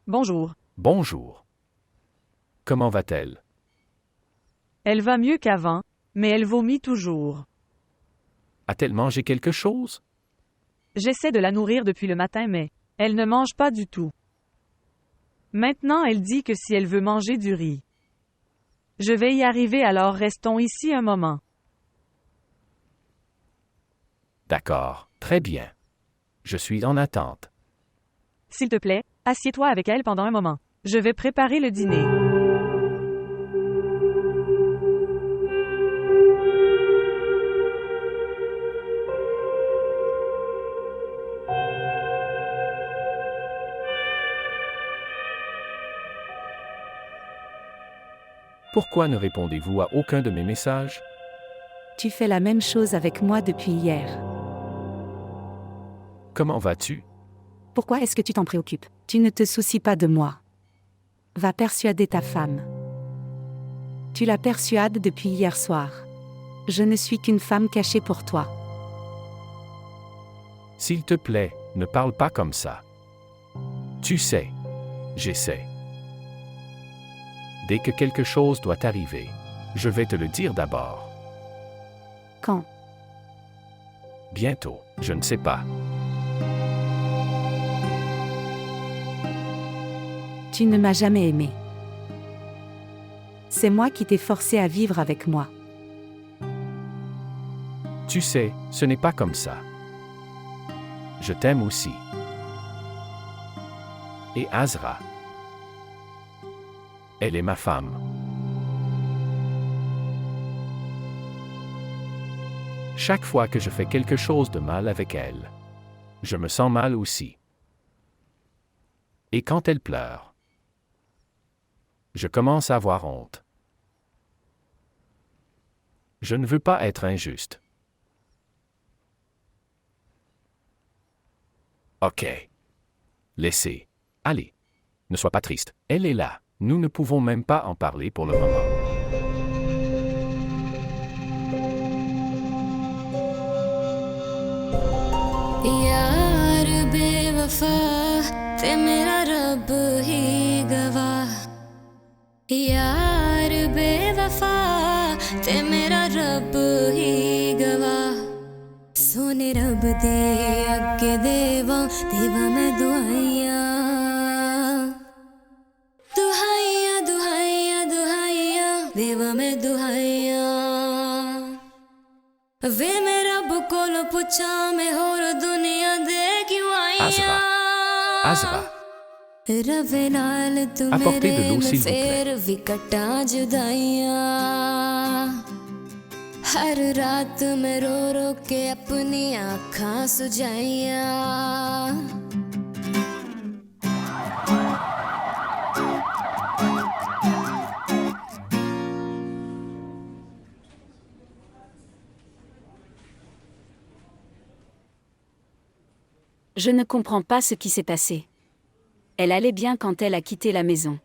Bonjour. Bonjour. Comment va-t-elle? Elle va mieux qu'avant, mais elle vomit toujours. A-t-elle mangé quelque chose? J'essaie de la nourrir depuis le matin mais elle ne mange pas du tout. Maintenant elle dit que si elle veut manger du riz. Je vais y arriver alors restons ici un moment. D'accord, très bien. Je suis en attente. S'il te plaît, assieds-toi avec elle pendant un moment. Je vais préparer le dîner. Pourquoi ne répondez-vous à aucun de mes messages? Tu fais la même chose avec moi depuis hier. Comment vas-tu? Pourquoi est-ce que tu t'en préoccupes? Tu ne te soucies pas de moi. Va persuader ta femme. Tu la persuades depuis hier soir. Je ne suis qu'une femme cachée pour toi. S'il te plaît, ne parle pas comme ça. Tu sais, j'essaie. Dès que quelque chose doit arriver, je vais te le dire d'abord. Quand? Bientôt, je ne sais pas. Tu ne m'as jamais aimé. C'est moi qui t'ai forcé à vivre avec moi. Tu sais, ce n'est pas comme ça. Je t'aime aussi. Et Azra. Elle est ma femme. Chaque fois que je fais quelque chose de mal avec elle, je me sens mal aussi. Et quand elle pleure, je commence à avoir honte. Je ne veux pas être injuste. Ok. Laissez. Allez. Ne sois pas triste. Elle est là. Nous ne pouvons même pas en parler pour le moment. यार बेवफा ते मेरा रब ही गवाह यार बेवफा ते मेरा रब ही गवाह सोने रब दे अगे देवा देवा मैं दुआइयां दुहाइयां दुहाइयां दुहाइयां देवा मैं दुहाइयां वे मैं रब कोलों पुछा मैं होर दुनिया दे क्यों आईयां Azra. रवे नाल तू Apportez de मेरे l'eau, मैं s'il vous plaît. फेर भी कटा जुदाइयां हर रात मैं रो रो के अपनी आँखां सुजाइयां Je ne comprends pas ce qui s'est passé. Elle allait bien quand elle a quitté la maison.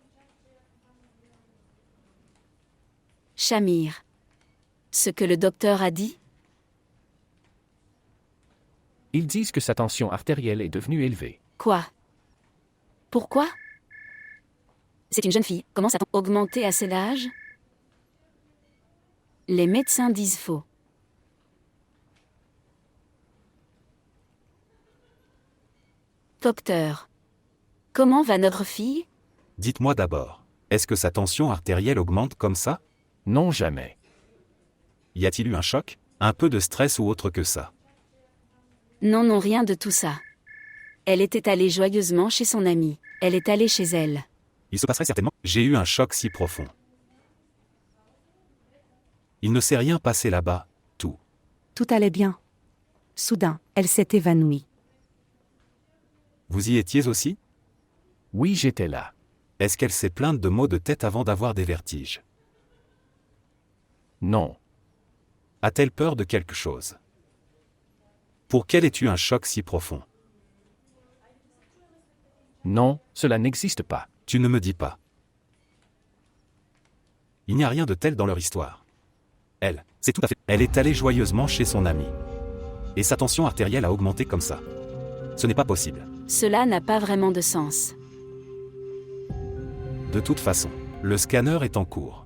Shamir. Ce que le docteur a dit? Ils disent que sa tension artérielle est devenue élevée. Quoi? Pourquoi? C'est une jeune fille. Comment ça a augmenté à cet âge? Les médecins disent faux. Docteur. Comment va notre fille? Dites-moi d'abord, est-ce que sa tension artérielle augmente comme ça? Non, jamais. Y a-t-il eu un choc? Un peu de stress ou autre que ça? Non, non, rien de tout ça. Elle était allée joyeusement chez son amie. Elle est allée chez elle. Il se passerait certainement. J'ai eu un choc si profond. Il ne s'est rien passé là-bas, tout. Tout allait bien. Soudain, elle s'est évanouie. Vous y étiez aussi? Oui, j'étais là. Est-ce qu'elle s'est plainte de maux de tête avant d'avoir des vertiges? Non. A-t-elle peur de quelque chose? Pour qu'elle ait eu un choc si profond? Non, cela n'existe pas. Tu ne me dis pas. Il n'y a rien de tel dans leur histoire. Elle, c'est tout à fait. Elle est allée joyeusement chez son amie. Et sa tension artérielle a augmenté comme ça. Ce n'est pas possible. Cela n'a pas vraiment de sens. De toute façon, le scanner est en cours.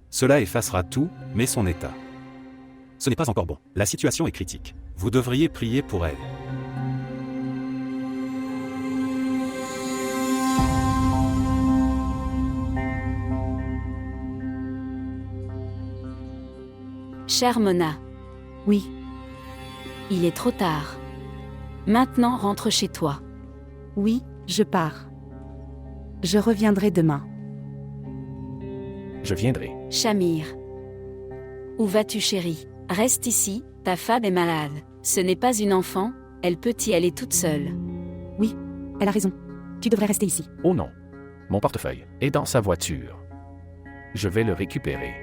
Cela effacera tout, mais son état. Ce n'est pas encore bon. La situation est critique. Vous devriez prier pour elle. Chère Mona. Oui. Il est trop tard. Maintenant rentre chez toi. Oui, je pars. Je reviendrai demain. Je viendrai. Shamir. Où vas-tu, chérie? Reste ici, ta femme est malade. Ce n'est pas une enfant, elle peut y aller toute seule. Oui, elle a raison. Tu devrais rester ici. Oh non. Mon portefeuille est dans sa voiture. Je vais le récupérer.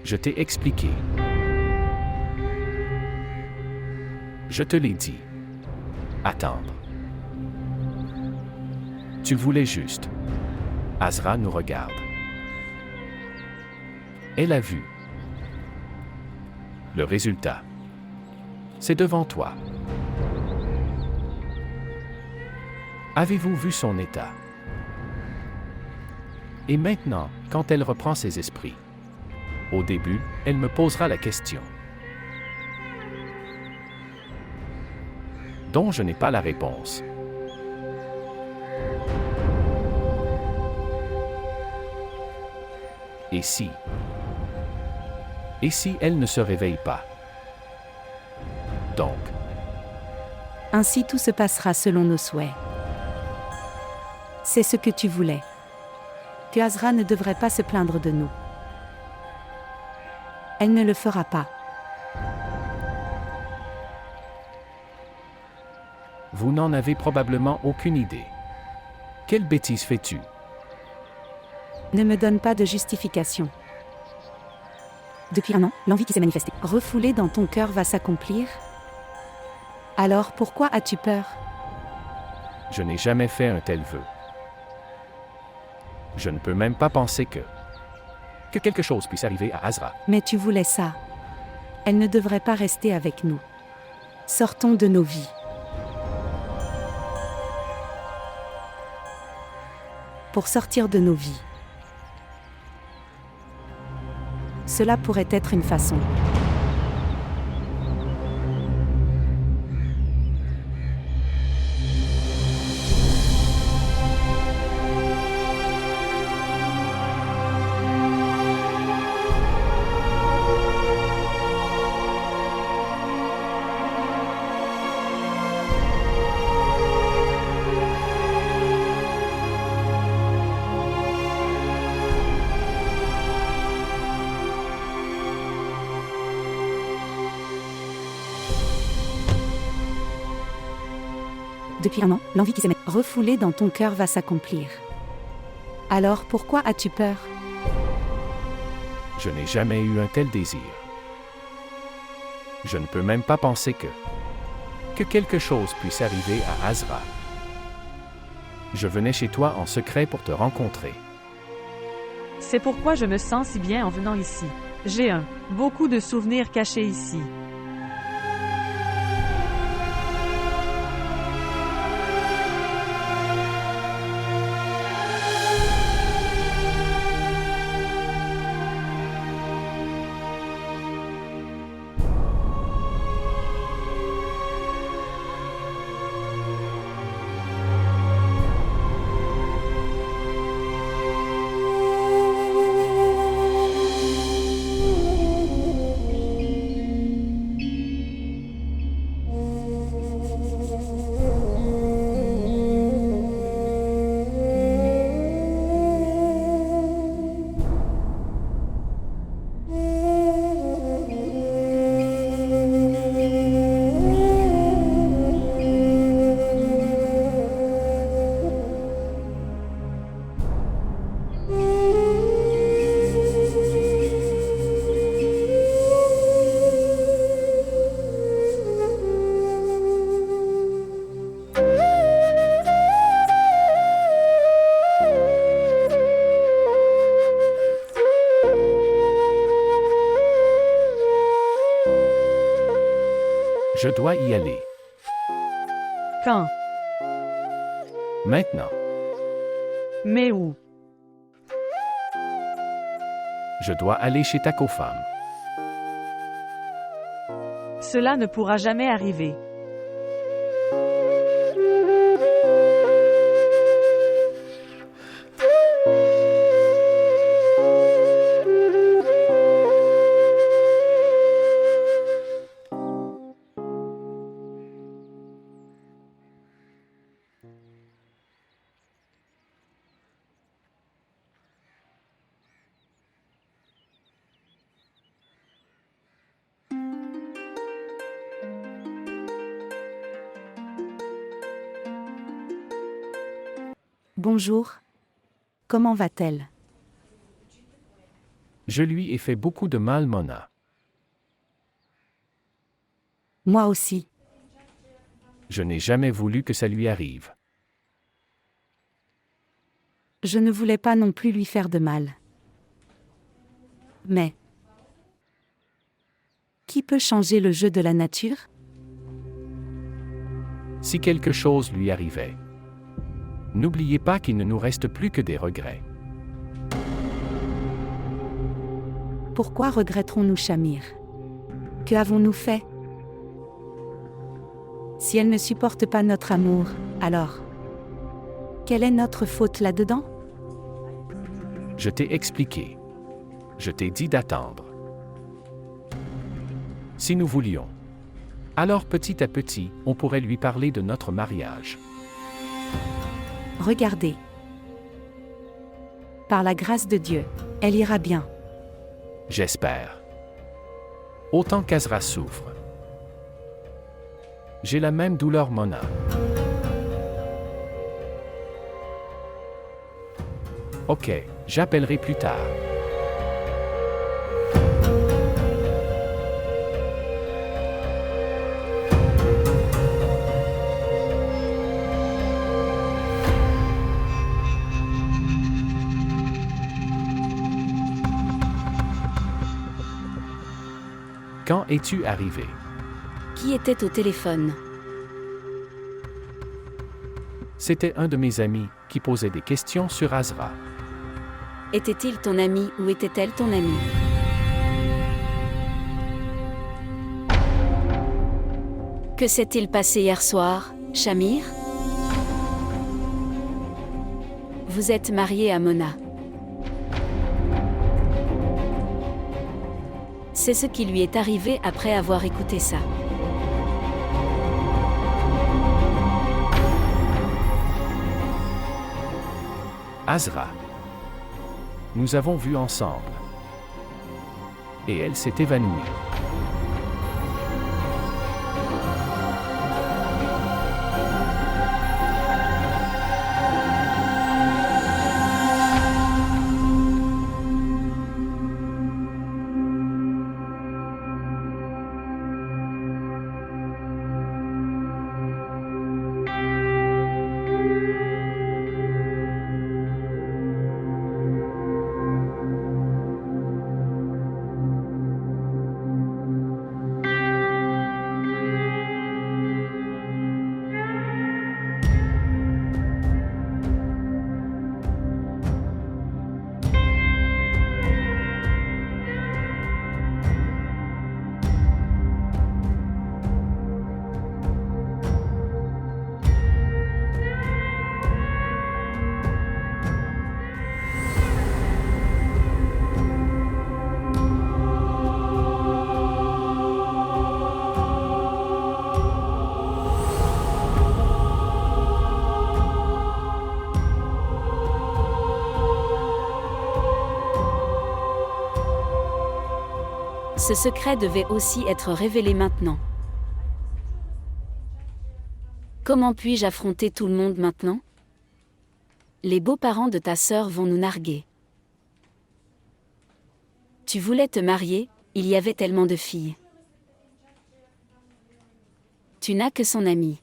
Je t'ai expliqué. Je te l'ai dit. Attendre. Tu voulais juste. Azra nous regarde. Elle a vu. Le résultat. C'est devant toi. Avez-vous vu son état? Et maintenant, quand elle reprend ses esprits, au début, elle me posera la question, dont je n'ai pas la réponse. Et si elle ne se réveille pas? Donc, Ainsi tout se passera selon nos souhaits. C'est ce que tu voulais. Que Azra ne devrait pas se plaindre de nous. Elle ne le fera pas. vous n'en avez probablement aucune idée. Quelle bêtise fais-tu? Ne me donne pas de justification. Depuis un an, l'envie qui s'est manifestée, refoulée dans ton cœur va s'accomplir? Alors pourquoi as-tu peur? Je n'ai jamais fait un tel vœu. Je ne peux même pas penser que quelque chose puisse arriver à Azra. Mais tu voulais ça. Elle ne devrait pas rester avec nous. Sortons de nos vies. Pour sortir de nos vies. Cela pourrait être une façon. Depuis un an, l'envie qui s'est refoulée dans ton cœur va s'accomplir. Alors pourquoi as-tu peur? Je n'ai jamais eu un tel désir. Je ne peux même pas penser que quelque chose puisse arriver à Azra. Je venais chez toi en secret pour te rencontrer. C'est pourquoi je me sens si bien en venant ici. J'ai beaucoup de souvenirs cachés ici. Je dois y aller. Quand? Maintenant. Mais où? Je dois aller chez ta co-femme. Cela ne pourra jamais arriver. Bonjour. Comment va-t-elle? Je lui ai fait beaucoup de mal, Mona. Moi aussi. Je n'ai jamais voulu que ça lui arrive. Je ne voulais pas non plus lui faire de mal. Mais qui peut changer le jeu de la nature? Si quelque chose lui arrivait, n'oubliez pas qu'il ne nous reste plus que des regrets. Pourquoi regretterons-nous Shamir? Que avons-nous fait? Si elle ne supporte pas notre amour, alors quelle est notre faute là-dedans? Je t'ai expliqué. Je t'ai dit d'attendre. Si nous voulions, alors petit à petit, on pourrait lui parler de notre mariage. Regardez. Par la grâce de Dieu, elle ira bien. J'espère. Autant qu'Azra souffre. J'ai la même douleur, Mona. Ok, j'appellerai plus tard. Quand es-tu arrivé? Qui était au téléphone? C'était un de mes amis qui posait des questions sur Azra. Était-il ton ami ou était-elle ton amie? Que s'est-il passé hier soir, Shamir? Vous êtes marié à Mona. C'est ce qui lui est arrivé après avoir écouté ça. Azra. Nous avons vu ensemble. Et elle s'est évanouie. Ce secret devait aussi être révélé maintenant. Comment puis-je affronter tout le monde maintenant? Les beaux-parents de ta sœur vont nous narguer. Tu voulais te marier, il y avait tellement de filles. Tu n'as que son amie.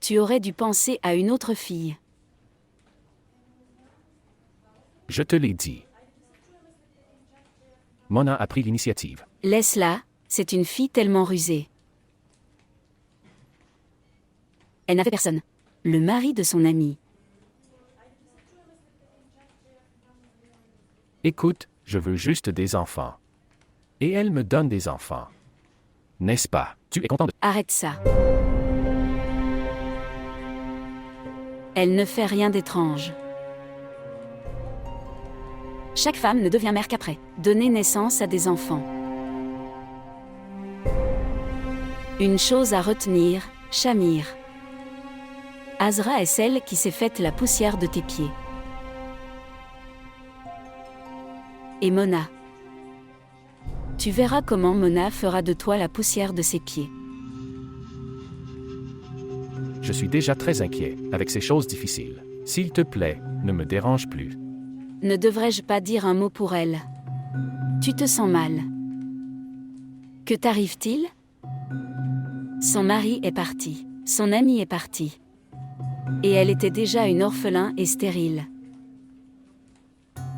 Tu aurais dû penser à une autre fille. Je te l'ai dit. Mona a pris l'initiative. Laisse-la, C'est une fille tellement rusée. Elle n'avait personne. Le mari de son ami. Écoute, je veux juste des enfants. Et elle me donne des enfants. N'est-ce pas? Tu es content de... Arrête ça. Elle ne fait rien d'étrange. Chaque femme ne devient mère qu'après donner naissance à des enfants. Une chose à retenir, Shamir. Azra est celle qui s'est faite la poussière de tes pieds. Et Mona. Tu verras comment Mona fera de toi la poussière de ses pieds. Je suis déjà très inquiet avec ces choses difficiles. S'il te plaît, ne me dérange plus. Ne devrais-je pas dire un mot pour elle? Tu te sens mal. Que t'arrive-t-il? Son mari est parti. Son ami est parti. Et elle était déjà une orphelin et stérile.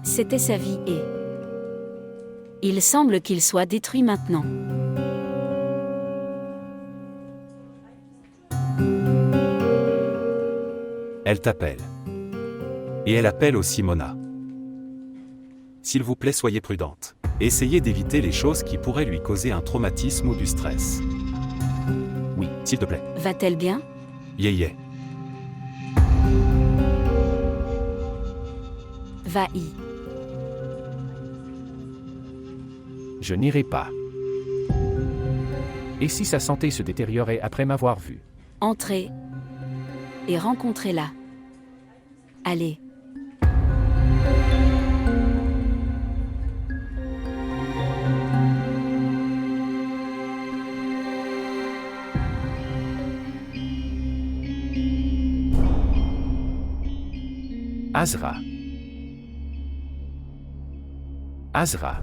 C'était sa vie et... il semble qu'il soit détruit maintenant. Elle t'appelle. Et elle appelle aussi Mona. S'il vous plaît, soyez prudente. Essayez d'éviter les choses qui pourraient lui causer un traumatisme ou du stress. Oui, s'il te plaît. Va-t-elle bien? Yeah. Va-y. Je n'irai pas. Et si sa santé se détériorait après m'avoir vu? Entrez. Et rencontrez-la. Allez. Azra. Azra.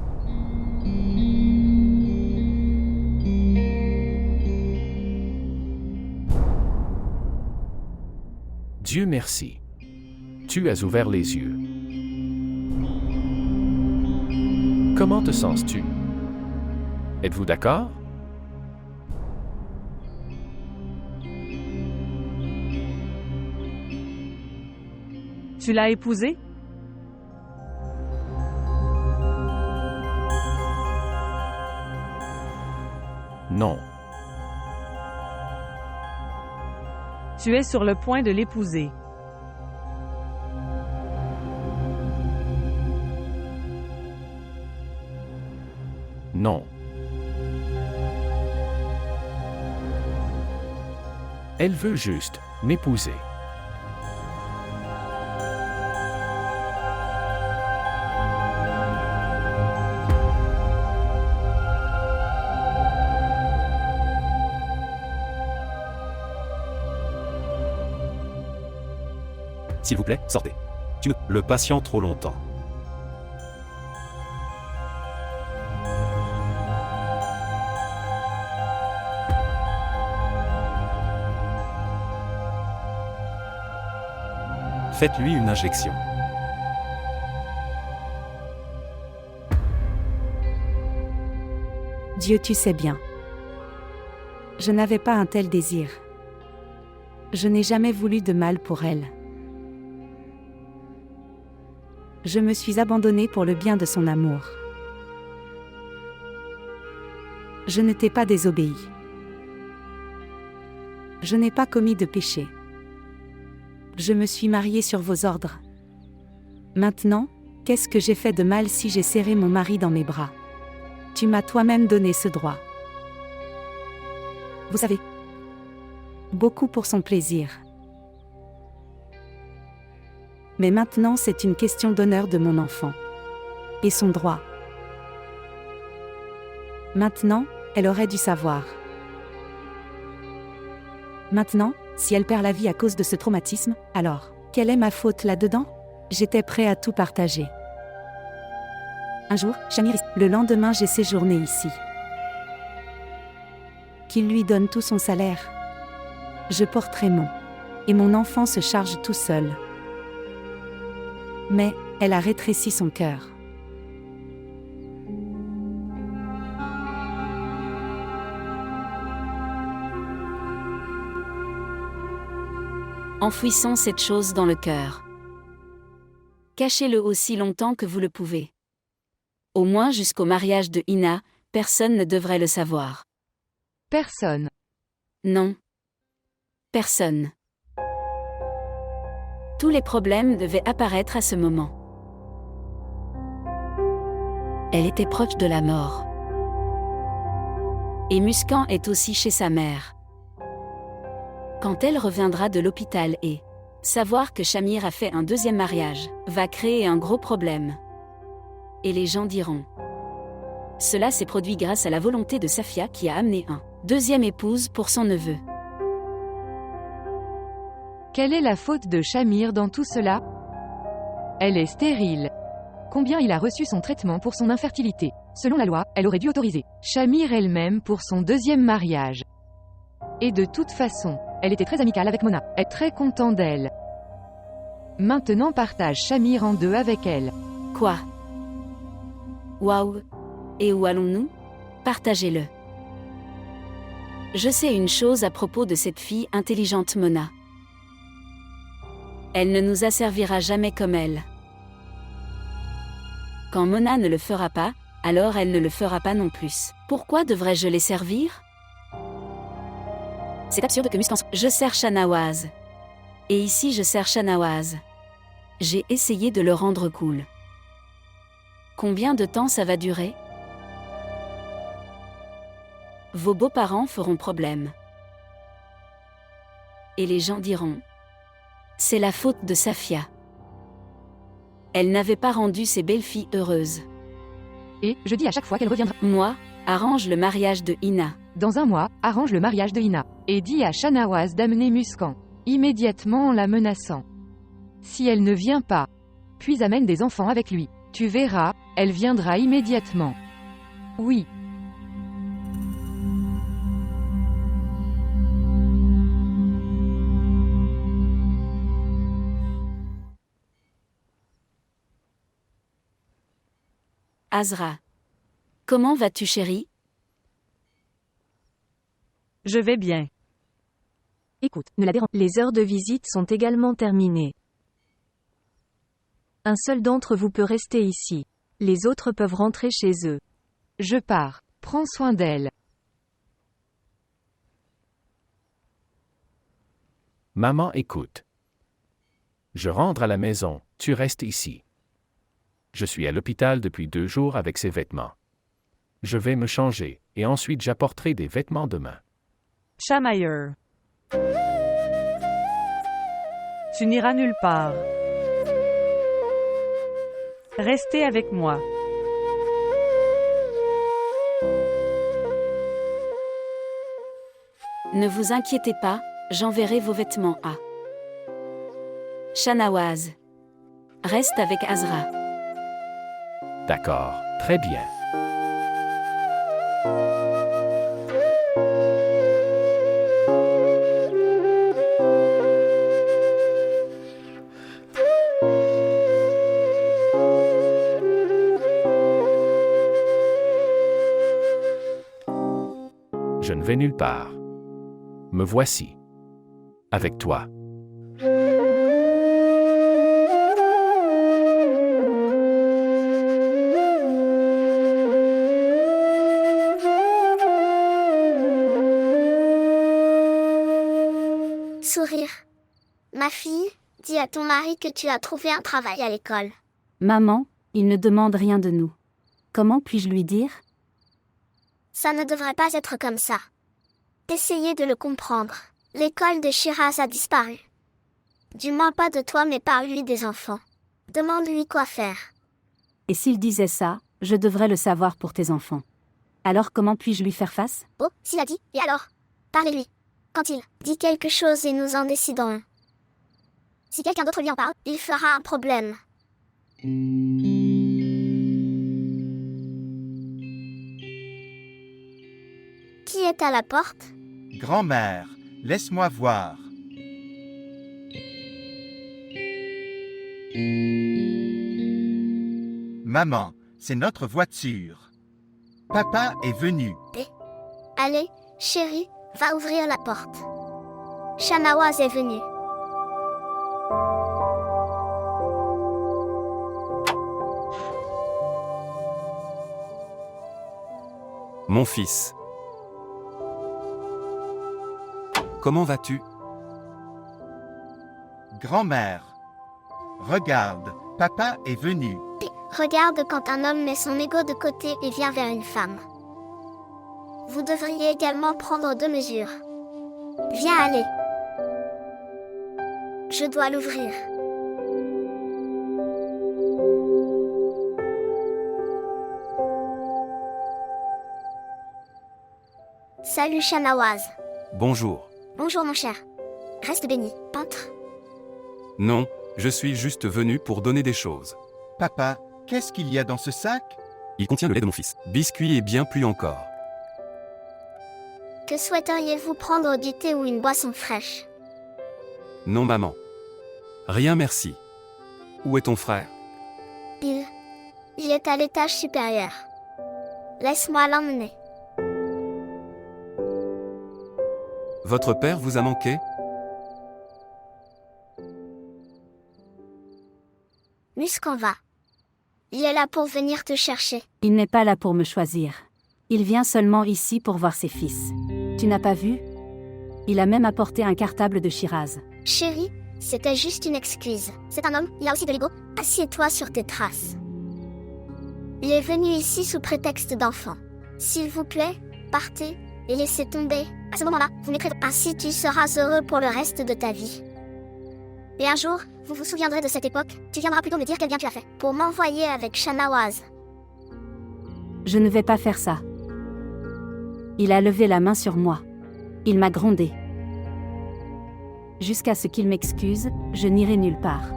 Dieu merci. Tu as ouvert les yeux. Comment te sens-tu? Êtes-vous d'accord? Tu l'as épousé? Non. Tu es sur le point de l'épouser. Non. Elle veut juste m'épouser. S'il vous plaît, sortez. Tu ne... Le patient trop longtemps. Faites-lui une injection. Dieu, tu sais bien. Je n'avais pas un tel désir. Je n'ai jamais voulu de mal pour elle. Je me suis abandonnée pour le bien de son amour. Je ne t'ai pas désobéi. Je n'ai pas commis de péché. Je me suis mariée sur vos ordres. Maintenant, qu'est-ce que j'ai fait de mal si j'ai serré mon mari dans mes bras? Tu m'as toi-même donné ce droit. Vous savez, beaucoup pour son plaisir. Mais maintenant c'est une question d'honneur de mon enfant. Et son droit. Maintenant, elle aurait dû savoir. Maintenant, si elle perd la vie à cause de ce traumatisme, alors, quelle est ma faute là-dedans? J'étais prêt à tout partager. Un jour, Shamir, le lendemain j'ai séjourné ici. Qu'il lui donne tout son salaire. Je porterai et mon enfant se charge tout seul. Mais, elle a rétréci son cœur. Enfouissons cette chose dans le cœur. Cachez-le aussi longtemps que vous le pouvez. Au moins jusqu'au mariage de Ina, personne ne devrait le savoir. Personne. Non. Personne. Tous les problèmes devaient apparaître à ce moment. Elle était proche de la mort. Et Muskan est aussi chez sa mère. Quand elle reviendra de l'hôpital et savoir que Shamir a fait un deuxième mariage va créer un gros problème. Et les gens diront: cela s'est produit grâce à la volonté de Safia qui a amené un deuxième épouse pour son neveu. Quelle est la faute de Shamir dans tout cela? Elle est stérile. Combien il a reçu son traitement pour son infertilité? Selon la loi, elle aurait dû autoriser Shamir elle-même pour son deuxième mariage. Et de toute façon, elle était très amicale avec Mona, est très content d'elle. Maintenant partage Shamir en deux avec elle. Quoi? Waouh! Et où allons-nous? Partagez-le. Je sais une chose à propos de cette fille intelligente Mona. Elle ne nous asservira jamais comme elle. Quand Mona ne le fera pas, alors elle ne le fera pas non plus. Pourquoi devrais-je les servir? C'est absurde que Muskan... Je sers Shanawaz. Et ici je sers Shanawaz. J'ai essayé de le rendre cool. Combien de temps ça va durer? Vos beaux-parents feront problème. Et les gens diront: c'est la faute de Safia. Elle n'avait pas rendu ses belles-filles heureuses. Et, je dis à chaque fois qu'elle reviendra. Moi, arrange le mariage de Ina. Dans un mois, arrange le mariage de Ina. Et dis à Shanawaz d'amener Muskan. Immédiatement en la menaçant. Si elle ne vient pas, puis amène des enfants avec lui. Tu verras, elle viendra immédiatement. Oui. Azra. Comment vas-tu, chérie? Je vais bien. Écoute, ne la dérange. Les heures de visite sont également terminées. Un seul d'entre vous peut rester ici. Les autres peuvent rentrer chez eux. Je pars. Prends soin d'elle. Maman, écoute. Je rentre à la maison, tu restes ici. Je suis à l'hôpital depuis 2 jours avec ces vêtements. Je vais me changer, et ensuite j'apporterai des vêtements demain. Chamailleur. Tu n'iras nulle part. Restez avec moi. Ne vous inquiétez pas, j'enverrai vos vêtements à Shanawaz. Reste avec Azra. D'accord, très bien. Je ne vais nulle part. Me voici. Avec toi. Sourire. Ma fille, dis à ton mari que tu as trouvé un travail à l'école. Maman, il ne demande rien de nous. Comment puis-je lui dire? Ça ne devrait pas être comme ça. Essayez de le comprendre. L'école de Shiraz a disparu. Du moins pas de toi mais par lui des enfants. Demande-lui quoi faire. Et s'il disait ça, je devrais le savoir pour tes enfants. Alors comment puis-je lui faire face? Oh, s'il a dit, et alors? Parlez-lui. Quand il dit quelque chose et nous en décidons. Si quelqu'un d'autre lui en parle, il fera un problème. Qui est à la porte? Grand-mère, laisse-moi voir. Maman, c'est notre voiture. Papa est venu. Allez, chérie, va ouvrir la porte. Shanawaz est venu. Mon fils. Comment vas-tu? Grand-mère. Regarde, papa est venu. Regarde quand un homme met son ego de côté et vient vers une femme. Vous devriez également prendre 2 mesures. Viens aller. Je dois l'ouvrir. Salut Shahnawaz. Bonjour. Bonjour mon cher. Reste béni, peintre. Non, je suis juste venu pour donner des choses. Papa, qu'est-ce qu'il y a dans ce sac? Il contient le lait de mon fils, biscuits et bien plus encore. Que souhaiteriez-vous prendre du thé ou une boisson fraîche? Non maman. Rien merci. Où est ton frère? Il est à l'étage supérieur. Laisse-moi l'emmener. Votre père vous a manqué? Muskan va. Il est là pour venir te chercher. Il n'est pas là pour me choisir. Il vient seulement ici pour voir ses fils. Tu n'as pas vu? Il a même apporté un cartable de Shiraz. Chérie, c'était juste une excuse. C'est un homme, il a aussi de l'ego. Assieds-toi sur tes traces. Il est venu ici sous prétexte d'enfant. S'il vous plaît, partez et laissez tomber. À ce moment-là, vous m'écrivez. Ainsi tu seras heureux pour le reste de ta vie. Et un jour, vous vous souviendrez de cette époque, tu viendras plutôt me dire quel bien tu as fait, pour m'envoyer avec Shahnawaz. Je ne vais pas faire ça. Il a levé la main sur moi. Il m'a grondé. Jusqu'à ce qu'il m'excuse, je n'irai nulle part.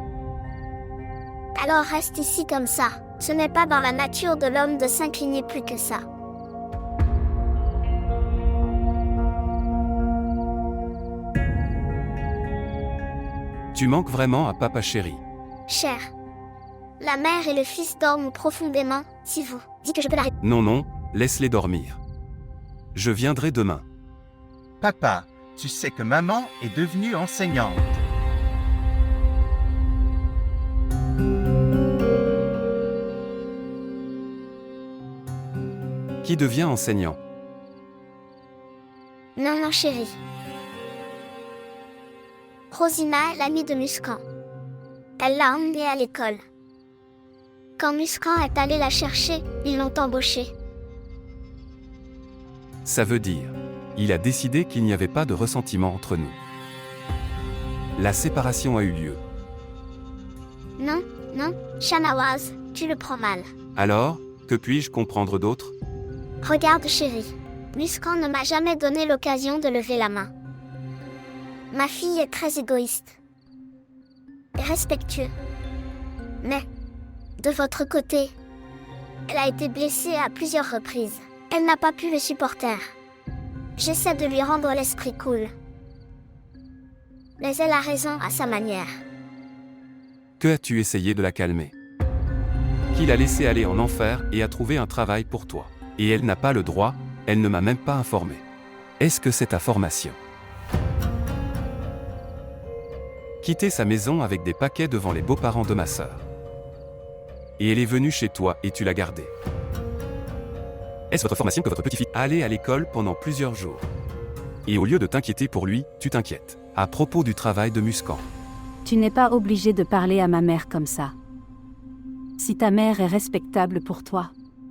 Alors reste ici comme ça. Ce n'est pas dans la nature de l'homme de s'incliner plus que ça. Tu manques vraiment à papa chéri. Cher. La mère et le fils dorment profondément, si vous dites que je peux l'arrêter. Non, non, laisse-les dormir. Je viendrai demain. Papa, tu sais que maman est devenue enseignante. Qui devient enseignant? Non, non, chérie. Rosina est l'amie de Muskan. Elle l'a emmenée à l'école. Quand Muskan est allé la chercher, ils l'ont embauchée. Ça veut dire, il a décidé qu'il n'y avait pas de ressentiment entre nous. La séparation a eu lieu. Non, non, Shahnawaz, tu le prends mal. Alors, que puis-je comprendre d'autre? Regarde chérie, Muskan ne m'a jamais donné l'occasion de lever la main. Ma fille est très égoïste et respectueuse. Mais, de votre côté, elle a été blessée à plusieurs reprises. Elle n'a pas pu le supporter. J'essaie de lui rendre l'esprit cool. Mais elle a raison à sa manière. Que as-tu essayé de la calmer? Qu'il a laissé aller en enfer et a trouvé un travail pour toi. Et elle n'a pas le droit, elle ne m'a même pas informé. Est-ce que c'est ta formation? Quitter sa maison avec des paquets devant les beaux-parents de ma sœur. Et elle est venue chez toi et tu l'as gardée. Est-ce votre formation que votre petit-fils allait à l'école pendant plusieurs jours? Et au lieu de t'inquiéter pour lui, tu t'inquiètes. À propos du travail de Muskan. Tu n'es pas obligé de parler à ma mère comme ça. Si ta mère est respectable pour toi,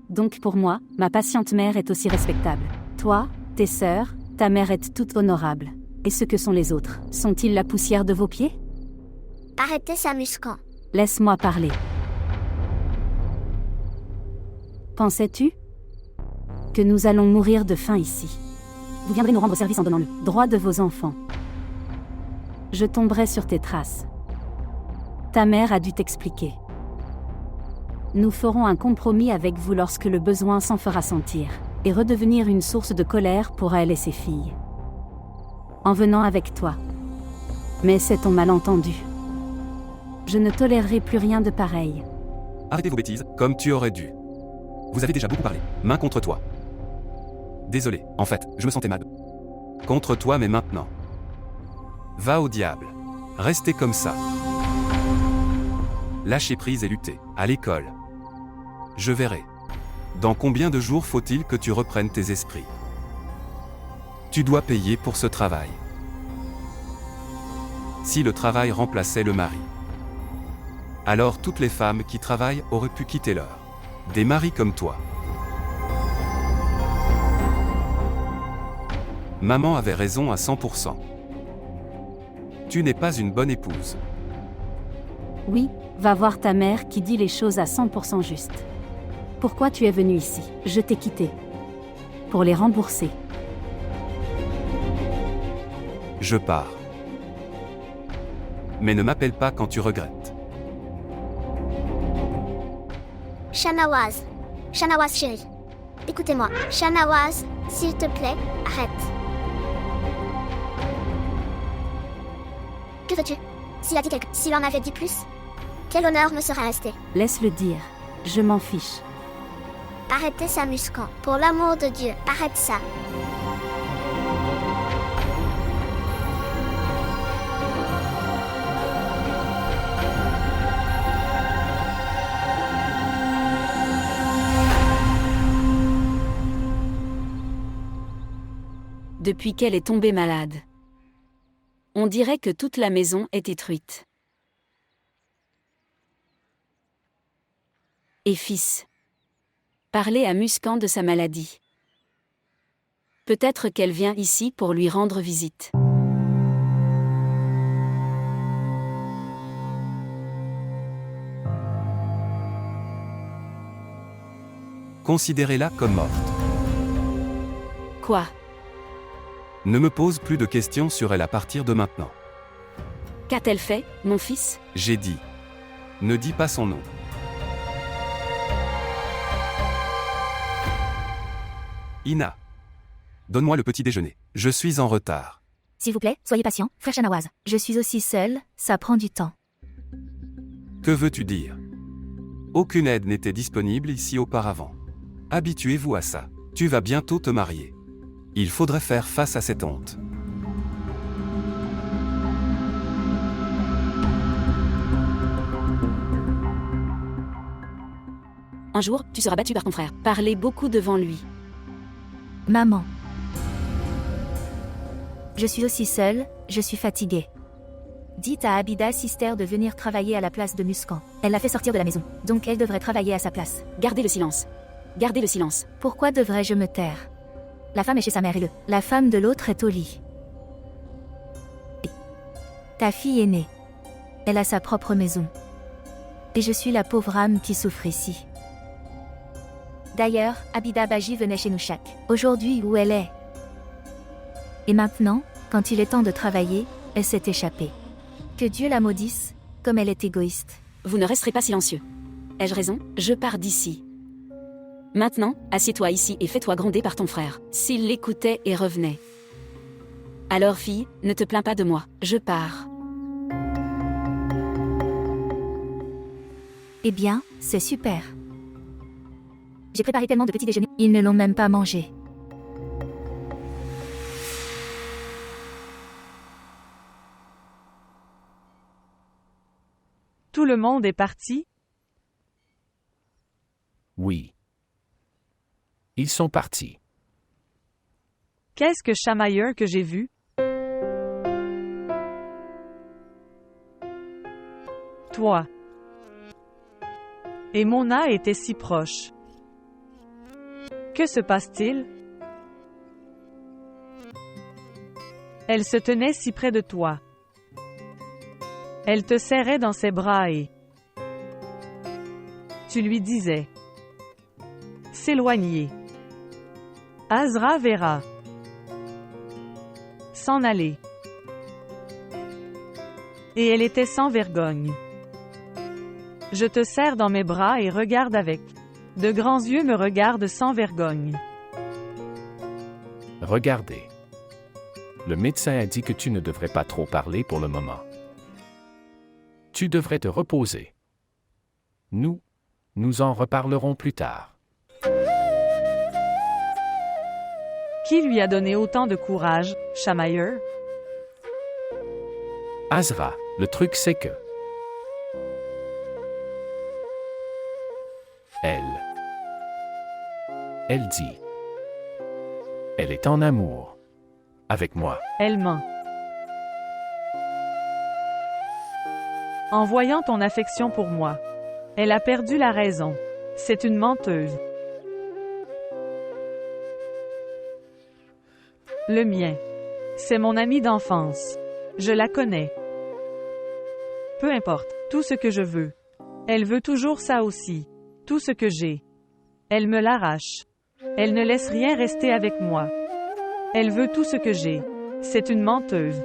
donc pour moi, ma patiente mère est aussi respectable. Toi, tes sœurs, ta mère est toute honorable. Et ce que sont les autres? Sont-ils la poussière de vos pieds? Arrêtez ça, Muskan. Laisse-moi parler. Pensais-tu que nous allons mourir de faim ici? Vous viendrez nous rendre service en donnant le droit de vos enfants. Je tomberai sur tes traces. Ta mère a dû t'expliquer. Nous ferons un compromis avec vous lorsque le besoin s'en fera sentir, et redevenir une source de colère pour elle et ses filles. En venant avec toi. Mais c'est ton malentendu. Je ne tolérerai plus rien de pareil. Arrêtez vos bêtises, comme tu aurais dû. Vous avez déjà beaucoup parlé, main contre toi. Désolé, en fait, je me sentais mal. Contre toi, mais maintenant. Va au diable. Restez comme ça. Lâchez prise et luttez, à l'école. Je verrai. Dans combien de jours faut-il que tu reprennes tes esprits? Tu dois payer pour ce travail. Si le travail remplaçait le mari, alors toutes les femmes qui travaillent auraient pu quitter leur. Des maris comme toi. Maman avait raison à 100%. Tu n'es pas une bonne épouse. Oui, va voir ta mère qui dit les choses à 100% justes. Pourquoi tu es venu ici? Je t'ai quitté. Pour les rembourser. Je pars. Mais ne m'appelle pas quand tu regrettes. Shanawaz. Shanawaz chérie. Écoutez-moi. Shanawaz, s'il te plaît, arrête. Que veux-tu? S'il en avait dit plus, quel honneur me serait resté? Laisse-le dire. Je m'en fiche. Arrêtez ça, Muscan. Pour l'amour de Dieu, arrête ça. Depuis qu'elle est tombée malade. On dirait que toute la maison est détruite. Et fils. Parlez à Muscan de sa maladie. Peut-être qu'elle vient ici pour lui rendre visite. Considérez-la comme morte. Quoi? Ne me pose plus de questions sur elle à partir de maintenant. Qu'a-t-elle fait, mon fils? J'ai dit. Ne dis pas son nom. Ina. Donne-moi le petit déjeuner. Je suis en retard. S'il vous plaît, soyez patient, frère Shanawaz. Je suis aussi seule, ça prend du temps. Que veux-tu dire? Aucune aide n'était disponible ici auparavant. Habituez-vous à ça. Tu vas bientôt te marier. Il faudrait faire face à cette honte. Un jour, tu seras battu par ton frère. Parlez beaucoup devant lui. Maman. Je suis aussi seule, je suis fatiguée. Dites à Abida Sister de venir travailler à la place de Muscan. Elle l'a fait sortir de la maison, donc elle devrait travailler à sa place. Gardez le silence. Gardez le silence. Pourquoi devrais-je me taire? La femme est chez sa mère et la femme de l'autre est au lit. Ta fille est née. Elle a sa propre maison. Et je suis la pauvre âme qui souffre ici. D'ailleurs, Abida Baji venait chez nous chaque. Aujourd'hui, où elle est? Et maintenant, quand il est temps de travailler, elle s'est échappée. Que Dieu la maudisse, comme elle est égoïste. Vous ne resterez pas silencieux. Ai-je raison? Je pars d'ici. Maintenant, assieds-toi ici et fais-toi gronder par ton frère. S'il l'écoutait et revenait. Alors fille, ne te plains pas de moi, je pars. Eh bien, c'est super. J'ai préparé tellement de petits déjeuners, ils ne l'ont même pas mangé. Tout le monde est parti? Oui. Ils sont partis. Qu'est-ce que chamailleux que j'ai vu? Toi. Et Mona était si proche. Que se passe-t-il? Elle se tenait si près de toi. Elle te serrait dans ses bras et tu lui disais s'éloigner. Azra verra. S'en aller. Et elle était sans vergogne. Je te serre dans mes bras et regarde avec. De grands yeux me regardent sans vergogne. Regardez. Le médecin a dit que tu ne devrais pas trop parler pour le moment. Tu devrais te reposer. Nous en reparlerons plus tard. Qui lui a donné autant de courage, chamailleux? Azra, le truc c'est que... Elle dit. Elle est en amour. Avec moi. Elle ment. En voyant ton affection pour moi, elle a perdu la raison. C'est une menteuse. Le mien. C'est mon ami d'enfance. Je la connais. Peu importe, tout ce que je veux. Elle veut toujours ça aussi. Tout ce que j'ai. Elle me l'arrache. Elle ne laisse rien rester avec moi. Elle veut tout ce que j'ai. C'est une menteuse.